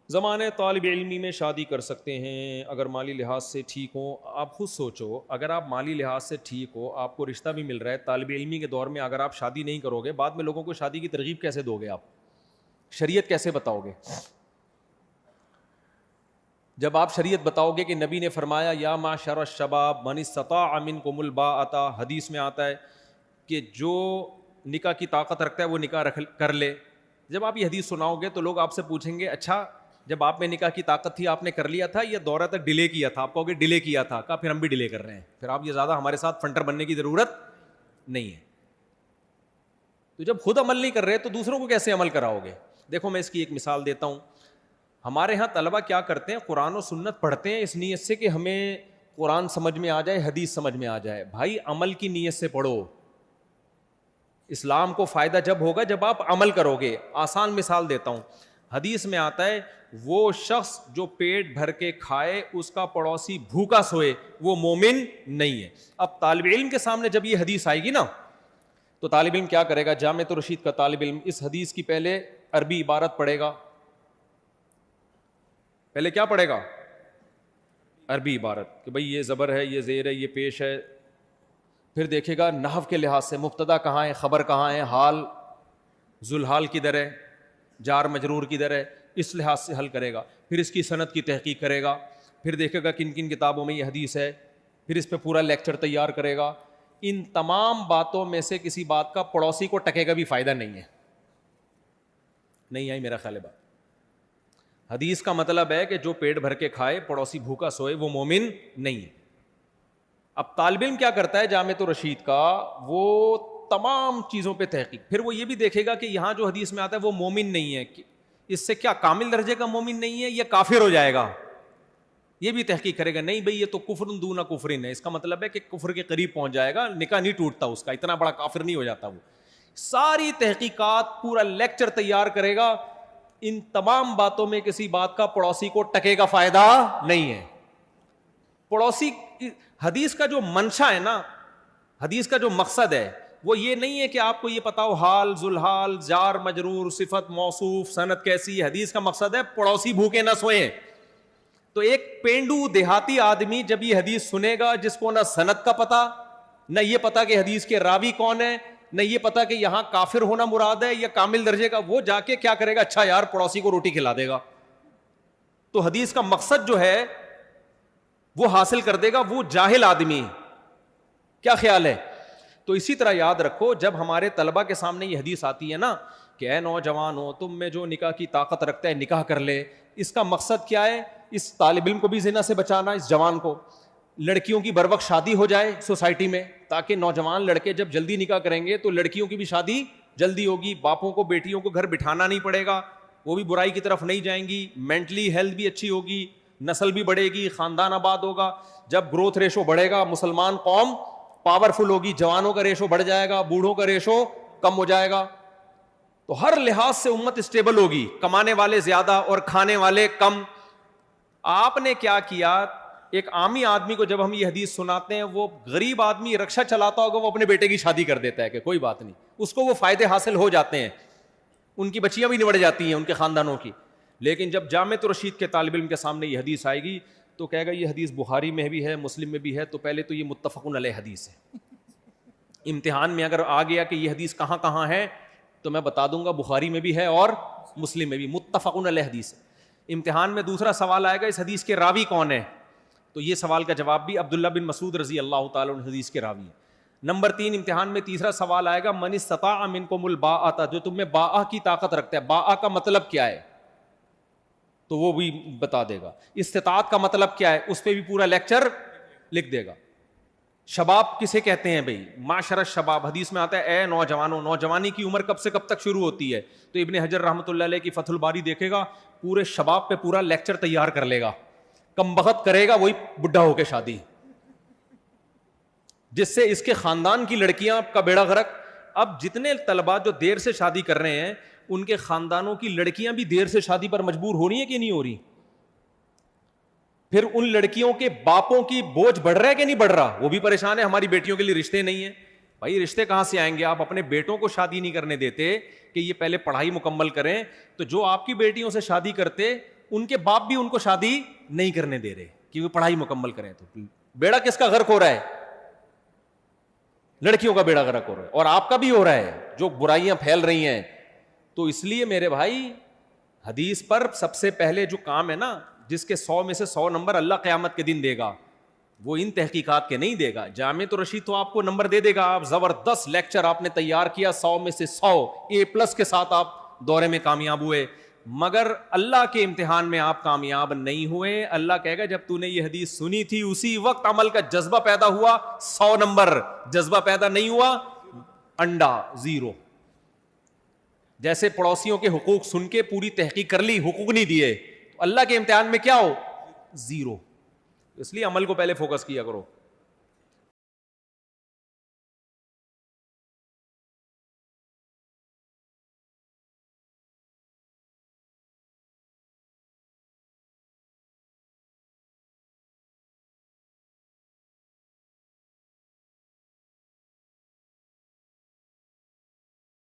زمانے طالب علمی میں شادی کر سکتے ہیں اگر مالی لحاظ سے ٹھیک ہوں. آپ خود سوچو, اگر آپ مالی لحاظ سے ٹھیک ہو, آپ کو رشتہ بھی مل رہا ہے, طالب علمی کے دور میں اگر آپ شادی نہیں کرو گے, بعد میں لوگوں کو شادی کی ترغیب کیسے دو گے؟ آپ شریعت کیسے بتاؤ گے؟ جب آپ شریعت بتاؤ گے کہ نبی نے فرمایا یا معشر الشباب من استطاع منکم الباءۃ, حدیث میں آتا ہے کہ جو نکاح کی طاقت رکھتا ہے وہ نکاح کر لے. جب آپ یہ حدیث سناؤ گے تو لوگ آپ سے پوچھیں گے اچھا جب آپ میں نکاح کی طاقت تھی آپ نے کر لیا تھا یا دورہ تک ڈیلے کیا تھا؟ آپ کہو گے ڈیلے کیا تھا. کہا پھر ہم بھی ڈیلے کر رہے ہیں, پھر آپ یہ زیادہ ہمارے ساتھ فنٹر بننے کی ضرورت نہیں ہے. تو جب خود عمل نہیں کر رہے تو دوسروں کو کیسے عمل کراؤ گے؟ دیکھو میں اس کی ایک مثال دیتا ہوں. ہمارے ہاں طلبہ کیا کرتے ہیں, قرآن و سنت پڑھتے ہیں اس نیت سے کہ ہمیں قرآن سمجھ میں آ جائے, حدیث سمجھ میں آ جائے. بھائی عمل کی نیت سے پڑھو. اسلام کو فائدہ جب ہوگا جب آپ عمل کرو گے. آسان مثال دیتا ہوں, حدیث میں آتا ہے وہ شخص جو پیٹ بھر کے کھائے اس کا پڑوسی بھوکا سوئے وہ مومن نہیں ہے. اب طالب علم کے سامنے جب یہ حدیث آئے گی نا تو طالب علم کیا کرے گا؟ جامعۃ الرشید کا طالب علم اس حدیث کی پہلے عربی عبارت پڑھے گا. پہلے کیا پڑھے گا؟ عربی عبارت, کہ بھئی یہ زبر ہے, یہ زیر ہے, یہ پیش ہے. پھر دیکھے گا نحو کے لحاظ سے مبتدا کہاں ہے, خبر کہاں ہے, حال ذوالحال کدھر ہے, جار مجرور کدھر ہے, اس لحاظ سے حل کرے گا. پھر اس کی سند کی تحقیق کرے گا. پھر دیکھے گا کن کن کتابوں میں یہ حدیث ہے. پھر اس پہ پورا لیکچر تیار کرے گا. ان تمام باتوں میں سے کسی بات کا پڑوسی کو ٹکے گا بھی فائدہ نہیں ہے. نہیں آئی میرا خیال ہے بات؟ حدیث کا مطلب ہے کہ جو پیٹ بھر کے کھائے پڑوسی بھوکا سوئے وہ مومن نہیں ہے. اب طالب علم کیا کرتا ہے جامعۃ الرشید کا, وہ تمام چیزوں پہ تحقیق. پھر وہ یہ بھی دیکھے گا کہ یہاں جو حدیث میں آتا ہے وہ مومن نہیں ہے, اس سے کیا کامل درجے کا مومن نہیں ہے, یہ کافر ہو جائے گا. یہ بھی تحقیق کرے گا. نہیں بھئی یہ تو کفر دون کفر ہے, اس کا مطلب ہے کہ کفر کے قریب پہنچ جائے گا, نکاح نہیں ٹوٹتا اس کا, اتنا بڑا کافر نہیں ہو جاتا وہ. ساری تحقیقات پورا لیکچر تیار کرے گا. ان تمام باتوں میں کسی بات کا پڑوسی کو ٹکے گا فائدہ نہیں ہے. پڑوسی حدیث کا جو منشا ہے نا, حدیث کا جو مقصد ہے وہ یہ نہیں ہے کہ آپ کو یہ پتا ہو حال ذوالحال جار مجرور صفت موصوف سند کیسی ہے. حدیث کا مقصد ہے پڑوسی بھوکے نہ سوئیں. تو ایک پینڈو دیہاتی آدمی جب یہ حدیث سنے گا جس کو نہ سند کا پتا, نہ یہ پتا کہ حدیث کے راوی کون ہے, نہ یہ پتا کہ یہاں کافر ہونا مراد ہے یا کامل درجے کا, وہ جا کے کیا کرے گا؟ اچھا یار پڑوسی کو روٹی کھلا دے گا. تو حدیث کا مقصد جو ہے وہ حاصل کر دے گا وہ جاہل آدمی. کیا خیال ہے؟ تو اسی طرح یاد رکھو جب ہمارے طلبہ کے سامنے یہ حدیث آتی ہے نا کہ اے نوجوان ہو تم میں جو نکاح کی طاقت رکھتا ہے نکاح کر لے, اس کا مقصد کیا ہے؟ اس طالب علم کو بھی زنا سے بچانا, اس جوان کو. لڑکیوں کی بروقت شادی ہو جائے سوسائٹی میں, تاکہ نوجوان لڑکے جب جلدی نکاح کریں گے تو لڑکیوں کی بھی شادی جلدی ہوگی, باپوں کو بیٹیوں کو گھر بٹھانا نہیں پڑے گا, وہ بھی برائی کی طرف نہیں جائیں گی, مینٹلی ہیلتھ بھی اچھی ہوگی, نسل بھی بڑھے گی, خاندان آباد ہوگا. جب گروتھ ریشو بڑھے گا مسلمان قوم پاورفل ہوگی, جوانوں کا ریشو بڑھ جائے گا, بوڑھوں کا ریشو کم ہو جائے گا. تو ہر لحاظ سے امت اسٹیبل ہوگی, کمانے والے زیادہ اور کھانے والے کم. آپ نے کیا کیا؟ ایک عامی آدمی کو جب ہم یہ حدیث سناتے ہیں, وہ غریب آدمی رکشہ چلاتا ہوگا, وہ اپنے بیٹے کی شادی کر دیتا ہے کہ کوئی بات نہیں, اس کو وہ فائدے حاصل ہو جاتے ہیں, ان کی بچیاں بھی نبڑ جاتی ہیں ان کے خاندانوں کی. لیکن جب جامعۃ الرشید کے طالب علم کے سامنے یہ حدیث آئے گی تو کہے گا یہ حدیث بخاری میں بھی ہے, مسلم میں بھی ہے, تو پہلے تو یہ متفق علیہ حدیث ہے. امتحان میں اگر آ گیا کہ یہ حدیث کہاں کہاں ہے تو میں بتا دوں گا بخاری میں بھی ہے اور مسلم میں بھی, متفق علیہ حدیث ہے. امتحان میں دوسرا سوال آئے گا اس حدیث کے راوی کون ہے, تو یہ سوال کا جواب بھی عبداللہ بن مسعود رضی اللہ تعالیٰ عنہ حدیث کے راوی ہے. نمبر 3 امتحان میں تیسرا سوال آئے گا من استطاع منکم الباءۃ, جو تم میں باء کی طاقت رکھتا ہے, باء کا مطلب کیا ہے تو وہ بھی بتا دے گا. استطاعت کا مطلب کیا ہے اس پہ بھی پورا لیکچر لکھ دے گا. شباب کسے کہتے ہیں بھئی؟ معاشر الشباب حدیث میں آتا ہے اے نوجوانوں. نوجوانی کی عمر کب سے کب تک شروع ہوتی ہے؟ تو ابن حجر رحمۃ اللہ علیہ کی فتح الباری دیکھے گا, پورے شباب پہ پورا لیکچر تیار کر لے گا. کم بخت کرے گا وہی بڈھا ہو کے شادی, جس سے اس کے خاندان کی لڑکیاں کا بیڑا غرق. اب جتنے طلباء جو دیر سے شادی کر رہے ہیں ان کے خاندانوں کی لڑکیاں بھی دیر سے شادی پر مجبور ہو رہی ہیں کہ نہیں ہو رہی؟ پھر ان لڑکیوں کے باپوں کی بوجھ بڑھ رہا ہے کہ نہیں بڑھ رہا؟ وہ بھی پریشان ہے ہماری بیٹیوں کے لیے رشتے نہیں ہیں. بھائی رشتے کہاں سے آئیں گے؟ آپ اپنے بیٹوں کو شادی نہیں کرنے دیتے کہ یہ پہلے پڑھائی مکمل کریں, تو جو آپ کی بیٹیوں سے شادی کرتے ان کے باپ بھی ان کو شادی نہیں کرنے دے رہے کہ وہ پڑھائی مکمل کریں. تو بیڑا کس کا غرق ہو رہا ہے؟ لڑکیوں کا بیڑا غرق ہو رہا ہے, اور آپ کا بھی ہو رہا ہے جو برائیاں پھیل رہی ہیں. تو اس لیے میرے بھائی حدیث پر سب سے پہلے جو کام ہے نا, جس کے 100 میں سے 100 نمبر اللہ قیامت کے دن دے گا, وہ ان تحقیقات کے نہیں دے گا. جامعۃ الرشید تو آپ کو نمبر دے دے گا, آپ زبردست لیکچر آپ نے تیار کیا, 100 میں سے 100 A+ کے ساتھ آپ دورے میں کامیاب ہوئے, مگر اللہ کے امتحان میں آپ کامیاب نہیں ہوئے. اللہ کہے گا جب تو نے یہ حدیث سنی تھی اسی وقت عمل کا جذبہ پیدا ہوا 100 نمبر, جذبہ پیدا نہیں ہوا انڈا 0. جیسے پڑوسیوں کے حقوق سن کے پوری تحقیق کر لی, حقوق نہیں دیے, تو اللہ کے امتحان میں کیا ہو 0. اس لیے عمل کو پہلے فوکس کیا کرو.